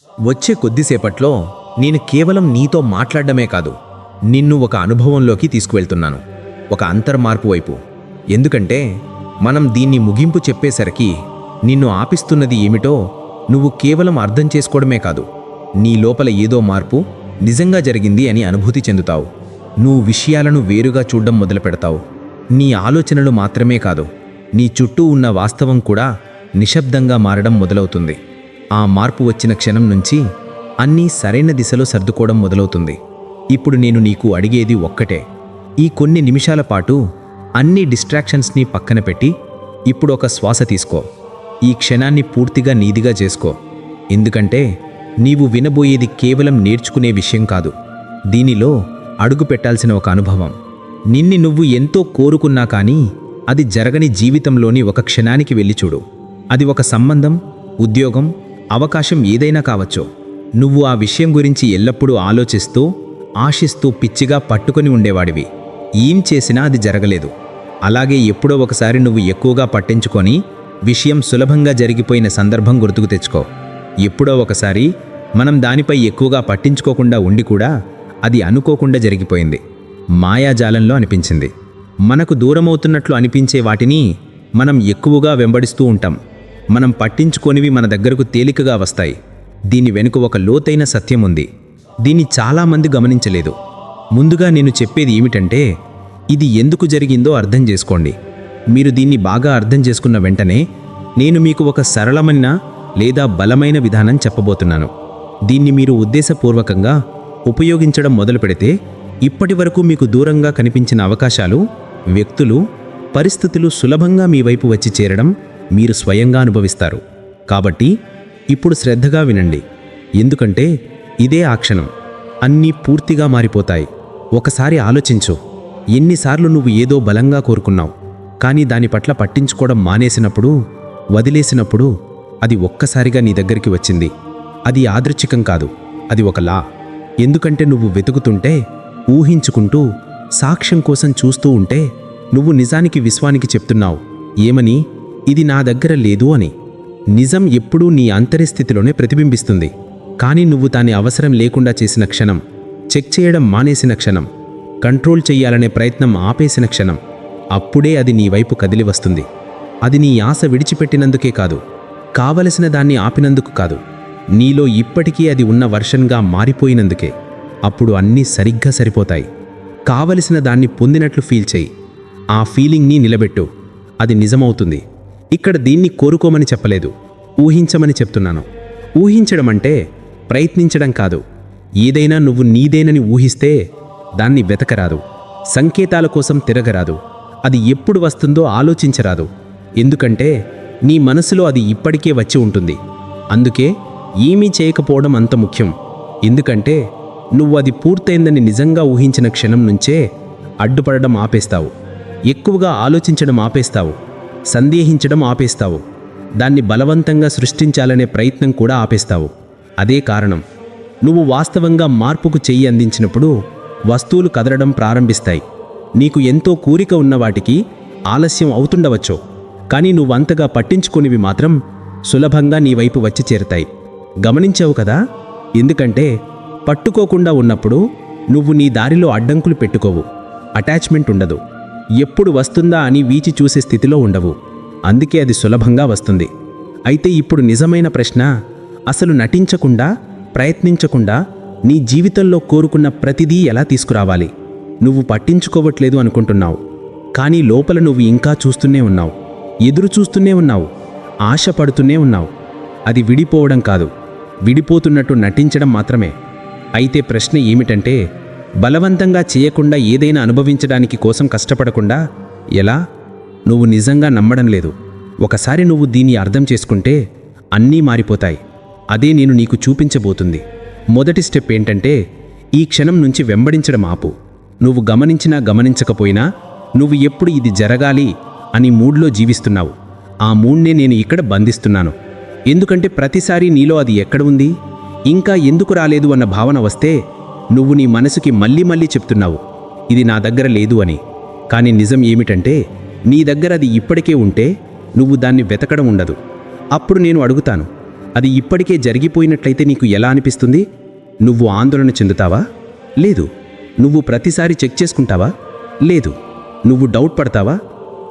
వచ్చే కొద్దిసేపట్లో నేను కేవలం నీతో మాట్లాడడమే కాదు, నిన్ను ఒక అనుభవంలోకి తీసుకువెళ్తున్నాను, ఒక అంతర్మార్పు వైపు. ఎందుకంటే మనం దీన్ని ముగింపు చెప్పేసరికి నిన్ను ఆపిస్తున్నది ఏమిటో నువ్వు కేవలం అర్థం చేసుకోవడమే కాదు, నీ లోపల ఏదో మార్పు నిజంగా జరిగింది అని అనుభూతి చెందుతావు. నువ్వు విషయాలను వేరుగా చూడడం మొదలుపెడతావు. నీ ఆలోచనలు మాత్రమే కాదు, నీ చుట్టూ ఉన్న వాస్తవం కూడా నిశ్శబ్దంగా మారడం మొదలవుతుంది. ఆ మార్పు వచ్చిన క్షణం నుంచి అన్నీ సరైన దిశలో సర్దుకోవడం మొదలవుతుంది. ఇప్పుడు నేను నీకు అడిగేది ఒక్కటే, ఈ కొన్ని నిమిషాల పాటు అన్ని డిస్ట్రాక్షన్స్ని పక్కన పెట్టి ఇప్పుడు ఒక శ్వాస తీసుకో. ఈ క్షణాన్ని పూర్తిగా నీదిగా చేసుకో. ఎందుకంటే నీవు వినబోయేది కేవలం నేర్చుకునే విషయం కాదు, దీనిలో అడుగు పెట్టాల్సిన ఒక అనుభవం. నిన్ని నువ్వు ఎంతో కోరుకున్నా కానీ అది జరగని జీవితంలోని ఒక క్షణానికి వెళ్ళి చూడు. అది ఒక సంబంధం, ఉద్యోగం, అవకాశం ఏదైనా కావచ్చు. నువ్వు ఆ విషయం గురించి ఎల్లప్పుడూ ఆలోచిస్తూ, ఆశిస్తూ పిచ్చిగా పట్టుకొని ఉండేవాడివి. ఏం చేసినా అది జరగలేదు. అలాగే ఎప్పుడో ఒకసారి నువ్వు ఎక్కువగా పట్టించుకొని విషయం సులభంగా జరిగిపోయిన సందర్భం గుర్తుకు తెచ్చుకో. ఎప్పుడో ఒకసారి మనం దానిపై ఎక్కువగా పట్టించుకోకుండా ఉండి కూడా అది అనుకోకుండా జరిగిపోయింది. మాయాజాలంలో అనిపించింది. మనకు దూరమవుతున్నట్లు అనిపించే వాటిని మనం ఎక్కువగా వెంబడిస్తూ ఉంటాం. మనం పట్టించుకోనివి మన దగ్గరకు తేలికగా వస్తాయి. దీని వెనుక ఒక లోతైన సత్యం ఉంది. దీన్ని చాలామంది గమనించలేదు. ముందుగా నేను చెప్పేది ఏమిటంటే, ఇది ఎందుకు జరిగిందో అర్థం చేసుకోండి. మీరు దీన్ని బాగా అర్థం చేసుకున్న వెంటనే నేను మీకు ఒక సరళమైన లేదా బలమైన విధానం చెప్పబోతున్నాను. దీన్ని మీరు ఉద్దేశపూర్వకంగా ఉపయోగించడం మొదలు పెడితే ఇప్పటి వరకు మీకు దూరంగా కనిపించిన అవకాశాలు, వ్యక్తులు, పరిస్థితులు సులభంగా మీ వైపు వచ్చి చేరడం మీరు స్వయంగా అనుభవిస్తారు. కాబట్టి ఇప్పుడు శ్రద్ధగా వినండి, ఎందుకంటే ఇదే ఆ క్షణం. అన్నీ పూర్తిగా మారిపోతాయి. ఒకసారి ఆలోచించు, ఎన్నిసార్లు నువ్వు ఏదో బలంగా కోరుకున్నావు, కానీ దాని పట్ల పట్టించుకోవడం మానేసినప్పుడు, వదిలేసినప్పుడు అది ఒక్కసారిగా నీ దగ్గరికి వచ్చింది. అది యాదృచ్ఛికం కాదు, అది ఒక లా. ఎందుకంటే నువ్వు వెతుకుతుంటే, ఊహించుకుంటూ, సాక్ష్యం కోసం చూస్తూ ఉంటే నువ్వు నిజానికి విశ్వానికి చెప్తున్నావు ఏమని, ఇది నా దగ్గర లేదు అని. నిజం ఎప్పుడూ నీ అంతరిస్థితిలోనే ప్రతిబింబిస్తుంది. కానీ నువ్వు దాని అవసరం లేకుండా చేసిన క్షణం, చెక్ చేయడం మానేసిన క్షణం, కంట్రోల్ చెయ్యాలనే ప్రయత్నం ఆపేసిన క్షణం, అప్పుడే అది నీ వైపు కదిలి వస్తుంది. అది నీ ఆశ విడిచిపెట్టినందుకే కాదు, కావలసిన దాన్ని ఆపినందుకు కాదు, నీలో ఇప్పటికీ అది ఉన్న వర్షన్గా మారిపోయినందుకే. అప్పుడు అన్నీ సరిగ్గా సరిపోతాయి. కావలసిన దాన్ని పొందినట్లు ఫీల్ చెయ్యి. ఆ ఫీలింగ్ని నిలబెట్టు, అది నిజమవుతుంది. ఇక్కడ దీన్ని కోరుకోమని చెప్పలేదు, ఊహించమని చెప్తున్నాను. ఊహించడం అంటే ప్రయత్నించడం కాదు. ఏదైనా నువ్వు నీదేనని ఊహిస్తే దాన్ని వెతకరాదు, సంకేతాల కోసం తిరగరాదు, అది ఎప్పుడు వస్తుందో ఆలోచించరాదు. ఎందుకంటే నీ మనసులో అది ఇప్పటికే వచ్చి ఉంటుంది. అందుకే ఏమీ చేయకపోవడం అంత ముఖ్యం. ఎందుకంటే నువ్వు అది పూర్తయిందని నిజంగా ఊహించిన క్షణం నుంచే అడ్డుపడడం ఆపేస్తావు, ఎక్కువగా ఆలోచించడం ఆపేస్తావు, సందేహించడం ఆపేస్తావు, దాన్ని బలవంతంగా సృష్టించాలనే ప్రయత్నం కూడా ఆపేస్తావు. అదే కారణం, నువ్వు వాస్తవంగా మార్పుకు చెయ్యి అందించినప్పుడు వస్తువులు కదలడం ప్రారంభిస్తాయి. నీకు ఎంతో కోరిక ఉన్న వాటికి ఆలస్యం అవుతుండవచ్చు, కానీ నువ్వంతగా పట్టించుకునేవి మాత్రం సులభంగా నీ వైపు వచ్చి చేరుతాయి. గమనించావు కదా? ఎందుకంటే పట్టుకోకుండా ఉన్నప్పుడు నువ్వు నీ దారిలో అడ్డంకులు పెట్టుకోవు, అటాచ్మెంట్ ఉండదు, ఎప్పుడు వస్తుందా అని వీచి చూసే స్థితిలో ఉండవు. అందుకే అది సులభంగా వస్తుంది. అయితే ఇప్పుడు నిజమైన ప్రశ్న, అసలు నటించకుండా, ప్రయత్నించకుండా నీ జీవితంలో కోరుకున్న ప్రతిదీ ఎలా తీసుకురావాలి? నువ్వు పట్టించుకోవట్లేదు అనుకుంటున్నావు, కానీ లోపల నువ్వు ఇంకా చూస్తూనే ఉన్నావు, ఎదురు చూస్తూనే ఉన్నావు, ఆశపడుతూనే ఉన్నావు. అది విడిపోవడం కాదు, విడిపోతున్నట్టు నటించడం మాత్రమే. అయితే ప్రశ్న ఏమిటంటే, బలవంతంగా చేయకుండా ఏదైనా అనుభవించడానికి కోసం కష్టపడకుండా ఎలా? నువ్వు నిజంగా నమ్మడం లేదు. ఒకసారి నువ్వు దీన్ని అర్థం చేసుకుంటే అన్నీ మారిపోతాయి. అదే నేను నీకు చూపించబోతుంది. మొదటి స్టెప్ ఏంటంటే, ఈ క్షణం నుంచి వెంబడించడం ఆపు. నువ్వు గమనించినా గమనించకపోయినా నువ్వు ఎప్పుడు ఇది జరగాలి అని మూడ్లో జీవిస్తున్నావు. ఆ మూడ్నే నేను ఇక్కడ బంధిస్తున్నాను. ఎందుకంటే ప్రతిసారి నీలో అది ఎక్కడ ఉంది, ఇంకా ఎందుకు రాలేదు అన్న భావన వస్తే నువ్వు నీ మనసుకి మళ్ళీ మళ్ళీ చెప్తున్నావు, ఇది నా దగ్గర లేదు అని. కానీ నిజం ఏమిటంటే, నీ దగ్గర అది ఇప్పటికే ఉంటే నువ్వు దాన్ని వెతకడం ఉండదు. అప్పుడు నేను అడుగుతాను, అది ఇప్పటికే జరిగిపోయినట్లయితే నీకు ఎలా అనిపిస్తుంది? నువ్వు ఆందోళన చెందుతావా? లేదు. నువ్వు ప్రతిసారి చెక్ చేసుకుంటావా? లేదు. నువ్వు డౌట్ పడతావా?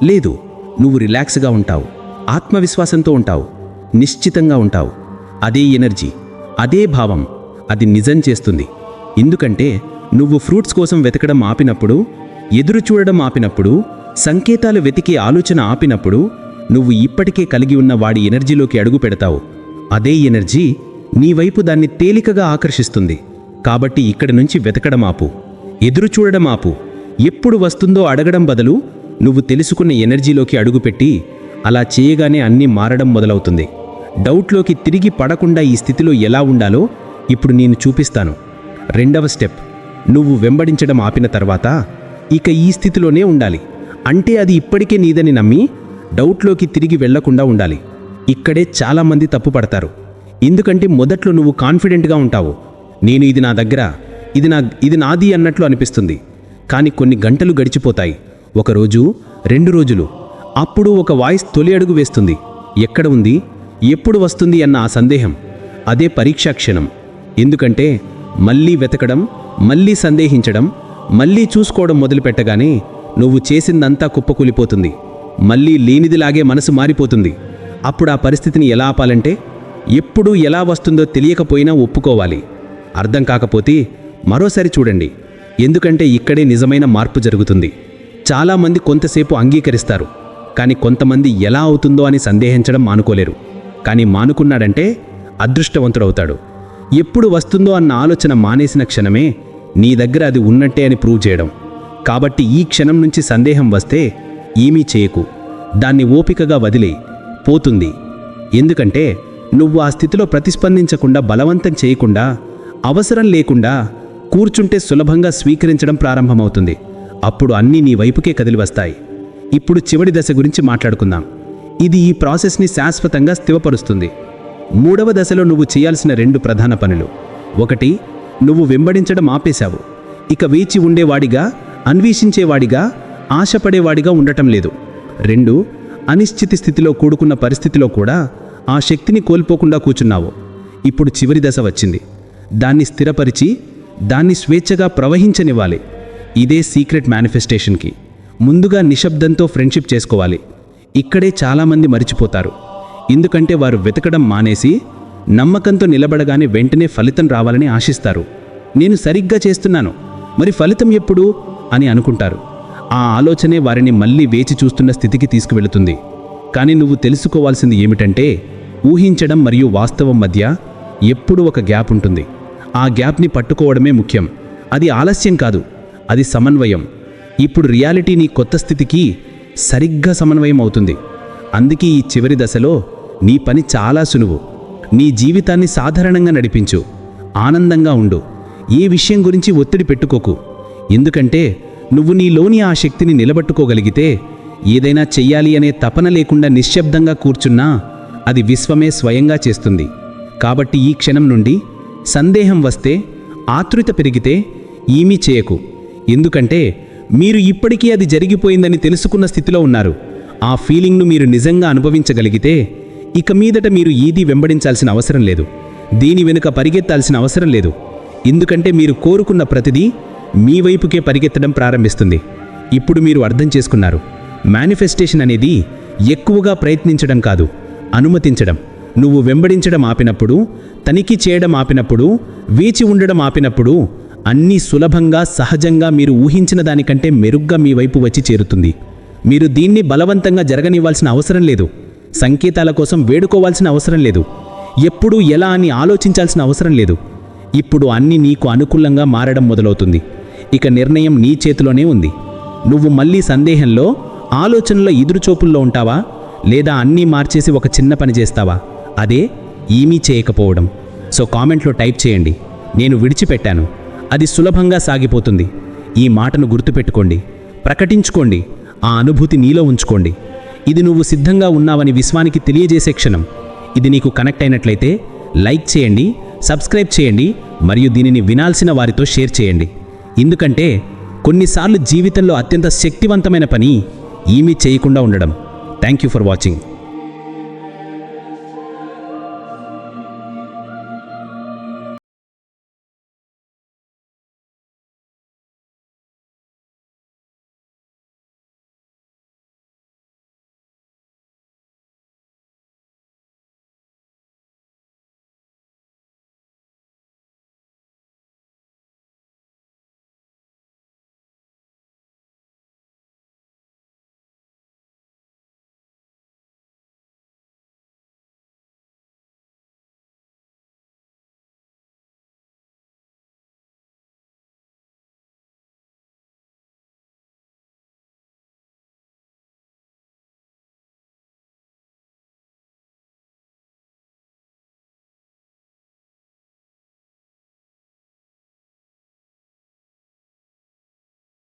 లేదు. నువ్వు రిలాక్స్గా ఉంటావు, ఆత్మవిశ్వాసంతో ఉంటావు, నిశ్చితంగా ఉంటావు. అదే ఎనర్జీ, అదే భావం అది నిజం చేస్తుంది. ఎందుకంటే నువ్వు ఫ్రూట్స్ కోసం వెతకడం ఆపినప్పుడు, ఎదురు చూడడం ఆపినప్పుడు, సంకేతాలు వెతికే ఆలోచన ఆపినప్పుడు నువ్వు ఇప్పటికే కలిగి ఉన్న వాడి ఎనర్జీలోకి అడుగు పెడతావు. అదే ఎనర్జీ నీ వైపు దాన్ని తేలికగా ఆకర్షిస్తుంది. కాబట్టి ఇక్కడి నుంచి వెతకడం ఆపు, ఎదురు చూడడం ఆపు. ఎప్పుడు వస్తుందో అడగడం బదులు నువ్వు తెలుసుకున్న ఎనర్జీలోకి అడుగుపెట్టి అలా చేయగానే అన్నీ మారడం మొదలవుతుంది. డౌట్లోకి తిరిగి పడకుండా ఈ స్థితిలో ఎలా ఉండాలో ఇప్పుడు నేను చూపిస్తాను. రెండవ స్టెప్, నువ్వు వెంబడించడం ఆపిన తర్వాత ఇక ఈ స్థితిలోనే ఉండాలి. అంటే అది ఇప్పటికే నీదని నమ్మి డౌట్లోకి తిరిగి వెళ్లకుండా ఉండాలి. ఇక్కడే చాలామంది తప్పు పడతారు. ఎందుకంటే మొదట్లో నువ్వు కాన్ఫిడెంట్గా ఉంటావు. నేను ఇది నా దగ్గర, ఇది నాది అన్నట్లు అనిపిస్తుంది. కానీ కొన్ని గంటలు గడిచిపోతాయి, 1 రోజు, 2 రోజులు. అప్పుడు ఒక వాయిస్ తొలి అడుగు వేస్తుంది. ఎక్కడ ఉంది, ఎప్పుడు వస్తుంది అన్న ఆ సందేహం. అదే పరీక్షా క్షణం. ఎందుకంటే మళ్ళీ వెతకడం, మళ్ళీ సందేహించడం, మళ్ళీ చూసుకోవడం మొదలుపెట్టగానే నువ్వు చేసిందంతా కుప్పకూలిపోతుంది. మళ్ళీ లేనిదిలాగే మనసు మారిపోతుంది. అప్పుడు ఆ పరిస్థితిని ఎలా ఆపాలంటే, ఎప్పుడు ఎలా వస్తుందో తెలియకపోయినా ఒప్పుకోవాలి. అర్థం కాకపోతే మరోసారి చూడండి. ఎందుకంటే ఇక్కడే నిజమైన మార్పు జరుగుతుంది. చాలామంది కొంతసేపు అంగీకరిస్తారు, కానీ కొంతమంది ఎలా అవుతుందో అని సందేహించడం మానుకోలేరు. కానీ మానుకున్నాడంటే అదృష్టవంతుడవుతాడు. ఎప్పుడు వస్తుందో అన్న ఆలోచన మానేసిన క్షణమే నీ దగ్గర అది ఉన్నట్టే అని ప్రూవ్ చేయడం. కాబట్టి ఈ క్షణం నుంచి సందేహం వస్తే ఏమీ చేయకు, దాన్ని ఓపికగా వదిలే, పోతుంది. ఎందుకంటే నువ్వు ఆ స్థితిలో ప్రతిస్పందించకుండా, బలవంతం చేయకుండా, అవసరం లేకుండా కూర్చుంటే సులభంగా స్వీకరించడం ప్రారంభమవుతుంది. అప్పుడు అన్నీ నీ వైపుకే కదిలి వస్తాయి. ఇప్పుడు చివరి దశ గురించి మాట్లాడుకుందాం. ఇది ఈ ప్రాసెస్ని శాశ్వతంగా స్థిరపరుస్తుంది. 3వ దశలో నువ్వు చేయాల్సిన 2 ప్రధాన పనులు. 1, నువ్వు వెంబడించడం ఆపేశావు. ఇక వేచి ఉండేవాడిగా, అన్వేషించేవాడిగా, ఆశపడేవాడిగా ఉండటం లేదు. 2, అనిశ్చితి స్థితిలో కూడుకున్న పరిస్థితిలో కూడా ఆ శక్తిని కోల్పోకుండా కూర్చున్నావు. ఇప్పుడు చివరి దశ వచ్చింది. దాన్ని స్థిరపరిచి, దాన్ని స్వేచ్ఛగా ప్రవహించనివ్వాలి. ఇదే సీక్రెట్ మేనిఫెస్టేషన్కి. ముందుగా నిశ్శబ్దంతో ఫ్రెండ్షిప్ చేసుకోవాలి. ఇక్కడే చాలామంది మరిచిపోతారు. ఎందుకంటే వారు వెతకడం మానేసి నమ్మకంతో నిలబడగానే వెంటనే ఫలితం రావాలని ఆశిస్తారు. నేను సరిగ్గా చేస్తున్నాను, మరి ఫలితం ఎప్పుడు అని అనుకుంటారు. ఆ ఆలోచనే వారిని మళ్ళీ వేచి చూస్తున్న స్థితికి తీసుకువెళుతుంది. కానీ నువ్వు తెలుసుకోవాల్సింది ఏమిటంటే, ఊహించడం మరియు వాస్తవం మధ్య ఎప్పుడూ ఒక గ్యాప్ ఉంటుంది. ఆ గ్యాప్ని పట్టుకోవడమే ముఖ్యం. అది ఆలస్యం కాదు, అది సమన్వయం. ఇప్పుడు రియాలిటీ నీ కొత్త స్థితికి సరిగ్గా సమన్వయం అవుతుంది. అందుకే ఈ చివరి దశలో నీ పని చాలా సులువు. నీ జీవితాన్ని సాధారణంగా నడిపించు, ఆనందంగా ఉండు, ఏ విషయం గురించి ఒత్తిడి పెట్టుకోకు. ఎందుకంటే నువ్వు నీలోని ఆ శక్తిని నిలబట్టుకోగలిగితే ఏదైనా చెయ్యాలి అనే తపన లేకుండా నిశ్శబ్దంగా కూర్చున్నా అది విశ్వమే స్వయంగా చేస్తుంది. కాబట్టి ఈ క్షణం నుండి సందేహం వస్తే, ఆతృత పెరిగితే ఏమీ చేయకు. ఎందుకంటే మీరు ఇప్పటికీ అది జరిగిపోయిందని తెలుసుకున్న స్థితిలో ఉన్నారు. ఆ ఫీలింగ్ను మీరు నిజంగా అనుభవించగలిగితే ఇక మీదట మీరు ఏదీ వెంబడించాల్సిన అవసరం లేదు, దీని వెనుక పరిగెత్తాల్సిన అవసరం లేదు. ఎందుకంటే మీరు కోరుకున్న ప్రతిదీ మీ వైపుకే పరిగెత్తడం ప్రారంభిస్తుంది. ఇప్పుడు మీరు అర్థం చేసుకున్నారు, మేనిఫెస్టేషన్ అనేది ఎక్కువగా ప్రయత్నించడం కాదు, అనుమతించడం. నువ్వు వెంబడించడం ఆపినప్పుడు, తనిఖీ చేయడం ఆపినప్పుడు, వేచి ఉండడం ఆపినప్పుడు అన్నీ సులభంగా, సహజంగా మీరు ఊహించిన దానికంటే మెరుగ్గా మీ వైపు వచ్చి చేరుతుంది. మీరు దీన్ని బలవంతంగా జరగనివ్వాల్సిన అవసరం లేదు, సంకేతాల కోసం వేడుకోవాల్సిన అవసరం లేదు, ఎప్పుడూ ఎలా అని ఆలోచించాల్సిన అవసరం లేదు. ఇప్పుడు అన్నీ నీకు అనుకూలంగా మారడం మొదలవుతుంది. ఇక నిర్ణయం నీ చేతిలోనే ఉంది. నువ్వు మళ్ళీ సందేహంలో, ఆలోచనలో, ఎదురుచూపుల్లో ఉంటావా, లేదా అన్నీ మార్చేసి ఒక చిన్న పని చేస్తావా? అదే ఏమీ చేయకపోవడం. సో కామెంట్లో టైప్ చేయండి, నేను విడిచిపెట్టాను. అది సులభంగా సాగిపోతుంది. ఈ మాటను గుర్తుపెట్టుకోండి, ప్రకటించుకోండి, ఆ అనుభూతి నీలో ఉంచుకోండి. ఇది నువ్వు సిద్ధంగా ఉన్నావని విశ్వానికి తెలియజేసే క్షణం. ఇది నీకు కనెక్ట్ అయినట్లయితే లైక్ చేయండి, సబ్స్క్రైబ్ చేయండి, మరియు దీనిని వినాల్సిన వారితో షేర్ చేయండి. ఎందుకంటే కొన్నిసార్లు జీవితంలో అత్యంత శక్తివంతమైన పని ఏమీ చేయకుండా ఉండడం. Thank you for watching.